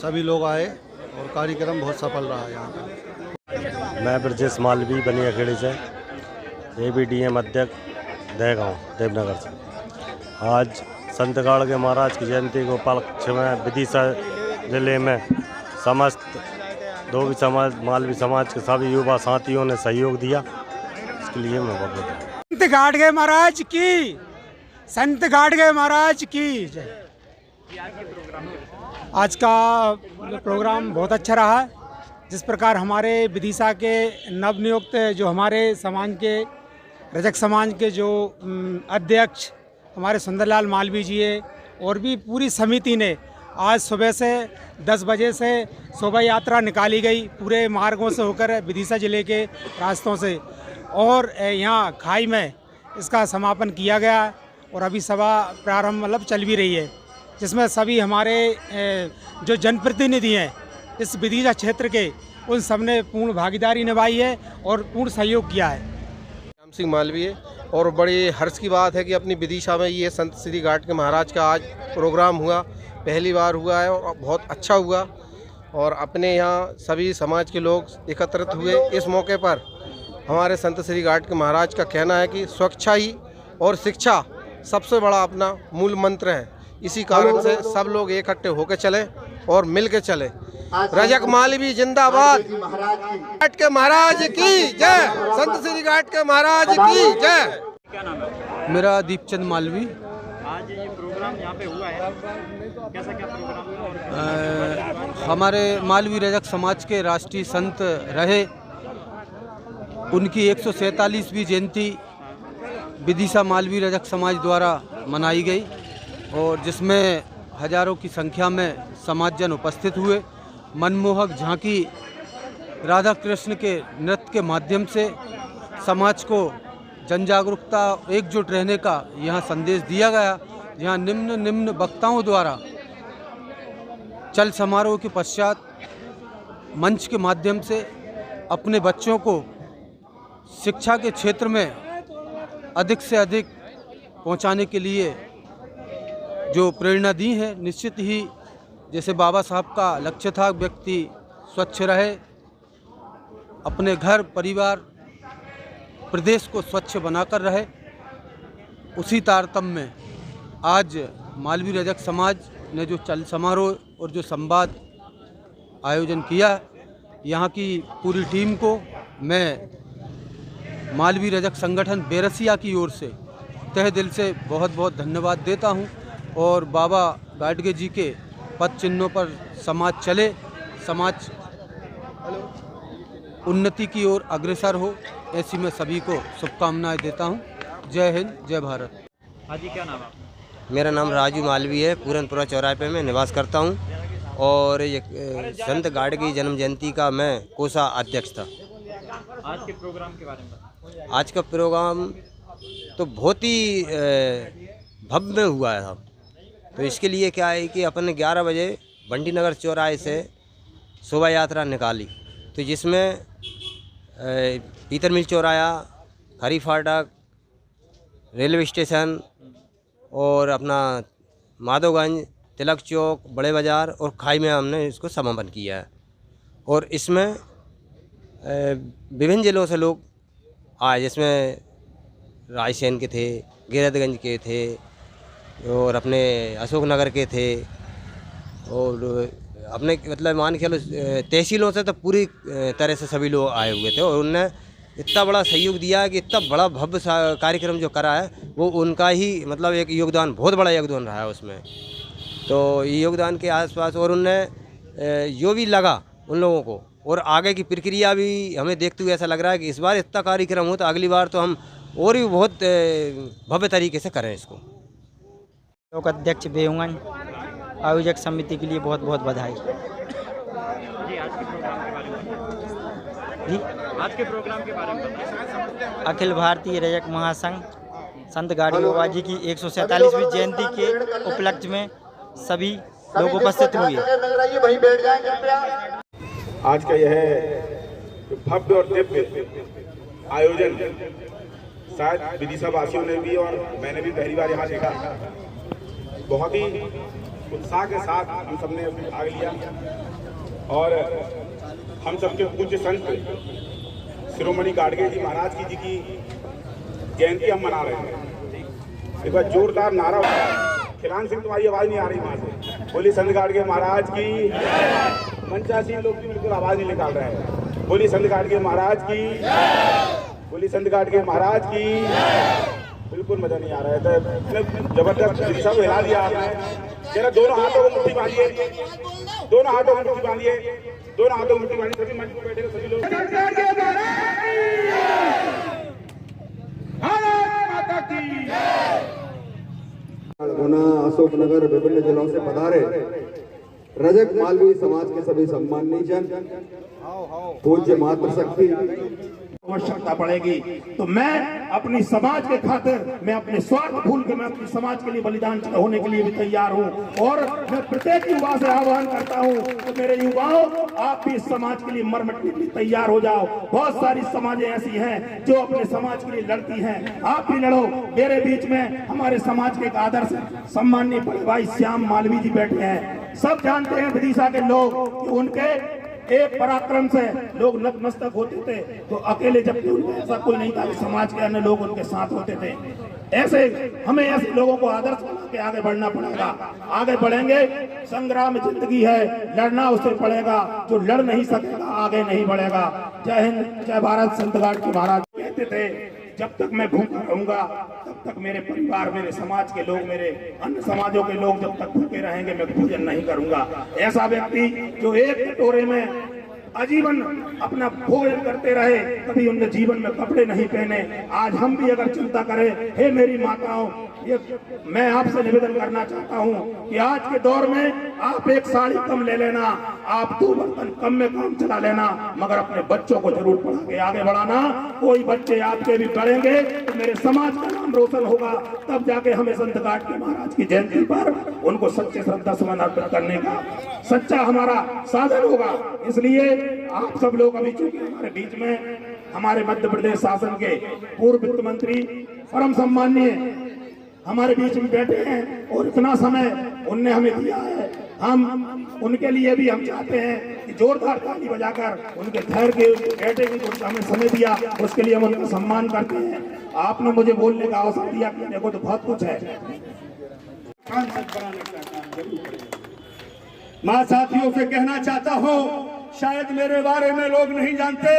सभी लोग आए और कार्यक्रम बहुत सफल रहा यहाँ पर।
मैं ब्रजेश मालवी बनिया खेड़ी से, ABDM अध्यक्ष दहगांव देवनगर से। आज संत गाडगे महाराज की जयंती को उपलक्ष्य में विदिशा जिले में समस्त धोबी समाज मालवी समाज के सभी युवा साथियों ने सहयोग दिया, इसके लिए मैं बहुत
संत गाडगे महाराज की, संत गाडगे महाराज की जय। आज का प्रोग्राम बहुत अच्छा रहा। जिस प्रकार हमारे विदिशा के नवनियुक्त जो हमारे समाज के रजक समाज के जो अध्यक्ष हमारे सुंदरलाल मालवी जी है और भी पूरी समिति ने आज सुबह से 10 बजे से शोभा यात्रा निकाली गई पूरे मार्गों से होकर विदिशा ज़िले के रास्तों से और यहाँ खाई में इसका समापन किया गया और अभी सभा प्रारंभ मतलब चल भी रही है, जिसमें सभी हमारे जो जनप्रतिनिधि हैं इस विदिशा क्षेत्र के, उन सब ने पूर्ण भागीदारी निभाई है और पूर्ण सहयोग किया है।
राम सिंह मालवीय, और बड़ी हर्ष की बात है कि अपनी विदिशा में ये संत श्री गाडगे महाराज का आज प्रोग्राम हुआ, पहली बार हुआ है और बहुत अच्छा हुआ और अपने यहाँ सभी समाज के लोग एकत्रित हुए। इस मौके पर हमारे संत श्री गाडगे महाराज का कहना है कि स्वच्छता ही और शिक्षा सबसे बड़ा अपना मूल मंत्र है। इसी कारण से सब लोग इकट्ठे होकर चले और मिल के चले। रजक मालवी जिंदाबाद, घाट के महाराज की जय, संत श्री घाट के महाराज की जय।
क्या नाम है?
मेरा दीपचंद मालवी।
आज ये प्रोग्राम यहाँ पे हुआ है, कैसा क्या प्रोग्राम हुआ?
हमारे मालवी रजक समाज के राष्ट्रीय संत रहे, उनकी 147वीं जयंती विदिशा मालवी रजक समाज द्वारा मनाई गई और जिसमें हजारों की संख्या में समाजजन उपस्थित हुए। मनमोहक झांकी राधा कृष्ण के नृत्य के माध्यम से समाज को जन जागरूकता, एकजुट रहने का यहाँ संदेश दिया गया। यहाँ निम्न वक्ताओं द्वारा चल समारोह के पश्चात मंच के माध्यम से अपने बच्चों को शिक्षा के क्षेत्र में अधिक से अधिक पहुंचाने के लिए जो प्रेरणा दी है, निश्चित ही जैसे बाबा साहब का लक्ष्य था व्यक्ति स्वच्छ रहे, अपने घर परिवार प्रदेश को स्वच्छ बनाकर रहे, उसी तारतम्य में आज मालवी रजक समाज ने जो चल समारोह और जो संवाद आयोजन किया, यहाँ की पूरी टीम को मैं मालवी रजक संगठन बेरसिया की ओर से तहे दिल से बहुत बहुत धन्यवाद देता हूँ। और बाबा गाडगे जी के पद चिन्हों पर समाज चले, समाज उन्नति की ओर अग्रसर हो, ऐसी मैं सभी को शुभकामनाएं देता हूं। जय हिंद, जय भारत।
हाँ जी, क्या नाम है?
मेरा नाम राजू मालवी है। पूरनपुरा चौराहे पे मैं निवास करता हूं और ये संत गाडगे जन्म जयंती का मैं कोषा अध्यक्ष था।
आज के प्रोग्राम के बारे में बताओ।
आज का प्रोग्राम तो बहुत ही भव्य हुआ है। तो इसके लिए क्या है कि अपन ने 11 बजे बंटी नगर चौराहे से शोभा यात्रा निकाली, तो जिसमें पीतर मिल चौराया, हरी फाटक, रेलवे स्टेशन और अपना माधवगंज, तिलक चौक, बड़े बाज़ार और खाई में हमने इसको समापन किया है। और इसमें विभिन्न जिलों से लोग आए, जिसमें रायसेन के थे, गिरदगंज के थे और अपने अशोकनगर के थे और अपने मतलब मान के चलो तहसीलों से तो पूरी तरह से सभी लोग आए हुए थे। और उनने इतना बड़ा सहयोग दिया है कि इतना बड़ा भव्य कार्यक्रम जो करा है वो उनका ही मतलब एक योगदान, बहुत बड़ा योगदान रहा है उसमें। तो योगदान के आसपास और उनने जो भी लगा उन लोगों को, और आगे की प्रक्रिया भी हमें देखते हुए ऐसा लग रहा है कि इस बार इतना कार्यक्रम हो तो अगली बार तो हम और भी बहुत भव्य तरीके से करें इसको।
लोक अध्यक्ष बेहुगन आयोजक समिति के लिए बहुत बहुत बधाई।
जी, आज के प्रोग्राम के बारे में जी, आज के प्रोग्राम के बारे में बताइए।
अखिल भारतीय रजक महासंघ संत गाडगे बाबा जी की 147वीं जयंती के उपलक्ष्य में सभी लोग उपस्थित हुए।
आज का यह भव्य और दिव्य आयोजन शायद विदिशा वासियों ने भी और मैंने भी पहली बार यहाँ देखा। बहुत ही उत्साह के साथ हम सबने उसमें भाग लिया और हम सबके पूज्य संत शिरोमणि गाडगे जी महाराज की जयंती हम मना रहे हैं। एक बार जोरदार नारा होता है। खिलान सिंह, तुम्हारी आवाज़ नहीं आ रही वहाँ से। बोली संत गाडगे महाराज की। मंचासीन लोग भी बिल्कुल आवाज़ नहीं निकाल रहे हैं। बोली संत गाडगे महाराज की। बोली संत गाडगे महाराज की। बिल्कुल मजा नहीं आ रहा है। तो जबरदस्त सब हिला दिया आपने। जरा दोनों हाथों को मुट्ठी बांधिए, दोनों हाथों को मुट्ठी बांधिए, दोनों हाथों को मुट्ठी बांधिए। सभी मंच पर बैठे सभी लोग।
गुना अशोकनगर विभिन्न जिलों से पधारे रजक मालवी समाज के सभी सम्मानीय जन, पूज्य मातृशक्ति,
आवश्यकता पड़ेगी तो मैं अपनी समाज के खातिर, मैं अपने स्वार्थ भूल के मैं अपनी समाज के लिए बलिदान होने के लिए भी तैयार हूँ। और मैं प्रत्येक युवा से आह्वान करता हूँ कि मेरे युवाओं, आप भी इस समाज के लिए मर मिटने के लिए तैयार हो जाओ। बहुत सारी समाजें ऐसी हैं जो अपने समाज के लिए लड़ती हैं, आप भी लड़ो। मेरे बीच में हमारे समाज के एक आदर्श सम्माननीय बड़े भाई श्याम मालवी जी बैठे हैं। सब जानते हैं विदिशा के लोग कि उनके एक पराक्रम से लोग नतमस्तक होते थे, तो अकेले जबकि उनमें ऐसा कोई नहीं था कि समाज के अन्य लोग उनके साथ होते थे। ऐसे हमें ऐसे लोगों को आदर्श बना के आगे बढ़ना पड़ेगा। आगे बढ़ेंगे, संग्राम जिंदगी है, लड़ना उससे पड़ेगा। जो लड़ नहीं सकेगा आगे नहीं बढ़ेगा। जय हिंद, जय भारत। संत गाडगे महाराज कहते थे, जब तक मैं भूखा रहूंगा तब तक मेरे परिवार, मेरे समाज के लोग, मेरे अन्य समाजों के लोग जब तक भूखे रहेंगे मैं भोजन नहीं करूंगा। ऐसा व्यक्ति जो एक कटोरे में आजीवन अपना भोजन करते रहे, कभी उनके जीवन में कपड़े नहीं पहने। आज हम भी अगर चिंता करें, हे मेरी माताओं, ये मैं आपसे निवेदन करना चाहता हूँ कि आज के दौर में आप एक साड़ी कम ले लेना, आप 2 बर्तन कम में काम चला लेना, मगर अपने बच्चों को जरूर पढ़ा के आगे बढ़ाना। कोई बच्चे आपके भी पढ़ेंगे तो मेरे समाज का नाम रोशन होगा। तब जाके हमें संत गाडगे महाराज की जयंती पर उनको सच्चे श्रद्धा सुमन अर्पित करने का सच्चा हमारा साधन होगा। इसलिए आप सब लोग अभी चूंकि हमारे बीच में हमारे मध्य प्रदेश शासन के पूर्व वित्त मंत्री परम सम्माननीय हमारे बीच में बैठे हैं और इतना समय उनने हमें दिया है, हम उनके लिए भी हम चाहते हैं कि जोरदार ताली बजाकर उनके ठहर के बैठे के जो हमें समय दिया उसके लिए हम उनका सम्मान करते हैं। आपने मुझे बोलने का अवसर दिया कि देखो तो बहुत कुछ है।
मैं साथियों से कहना चाहता हूँ, शायद मेरे बारे में लोग नहीं जानते,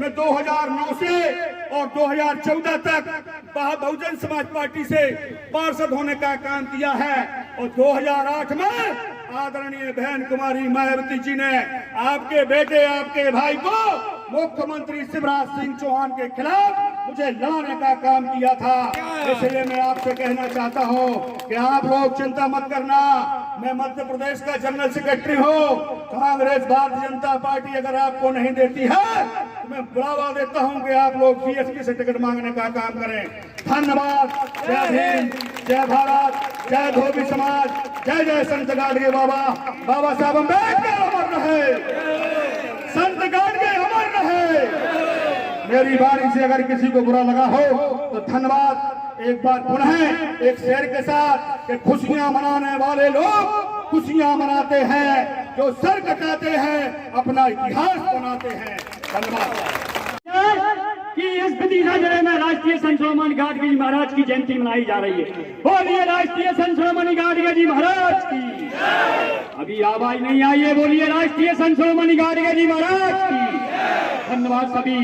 मैं 2009 से और 2014 तक बहुजन समाज पार्टी से पार्षद होने का काम किया है और 2008 में आदरणीय बहन कुमारी मायावती जी ने आपके बेटे, आपके भाई को मुख्यमंत्री शिवराज सिंह चौहान के खिलाफ मुझे लड़ाने का काम किया था। इसलिए मैं आपसे कहना चाहता हूँ कि आप लोग चिंता मत करना, मैं मध्य प्रदेश का जनरल सेक्रेटरी हूँ। कांग्रेस भारतीय जनता पार्टी अगर आपको नहीं देती है तो मैं बुलावा देता हूँ कि आप लोग बीएसपी से टिकट मांगने का काम करें। धन्यवाद। जय हिंद, जय भारत, जय धोबी समाज, जय जय संत गाडगे बाबा। बाबा साहब अम्बेडकर अमर रहे, संत गाडगे अमर रहे। मेरी बारी से अगर किसी को बुरा लगा हो तो धन्यवाद। एक बार पुनः एक शेर के साथ कि खुशियां मनाने वाले लोग खुशियां मनाते हैं, जो सर कटाते हैं अपना इतिहास बनाते हैं। धन्यवाद।
कि इस विदिशा जिले में राष्ट्रीय संत शिरोमणि गाडगे जी महाराज की जयंती मनाई जा रही है। बोलिए राष्ट्रीय संत शिरोमणि गाडगे जी महाराज की। अभी आवाज नहीं आई है, बोलिए राष्ट्रीय संत शिरोमणि गाडगे जी महाराज की। धन्यवाद सभी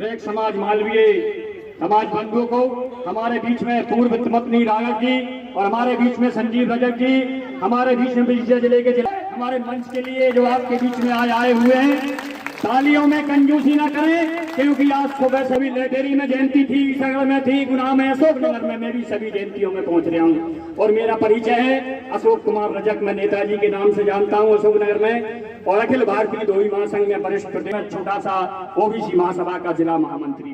एक समाज मालवीय समाज बंधुओं को। हमारे बीच में पूर्व वित्त मंत्री राघव जी और हमारे बीच में संजीव रजक जी, हमारे बीच में विदिशा जिले के हमारे मंच के लिए जो आपके बीच में आए हुए हैं, तालियों में कंजूसी ना करें, क्योंकि आज सुबह सभी लेटेरी में जयंती थी, सगड़ में थी, गुना में, अशोकनगर में, मैं भी सभी जयंतियों में पहुंच रहा हूं। और मेरा परिचय है अशोक कुमार रजक, मैं नेताजी के नाम से जानता हूं अशोकनगर में, और अखिल भारतीय धोबी महासंघ में वरिष्ठ छोटा सा ओबीसी महासभा का जिला महामंत्री।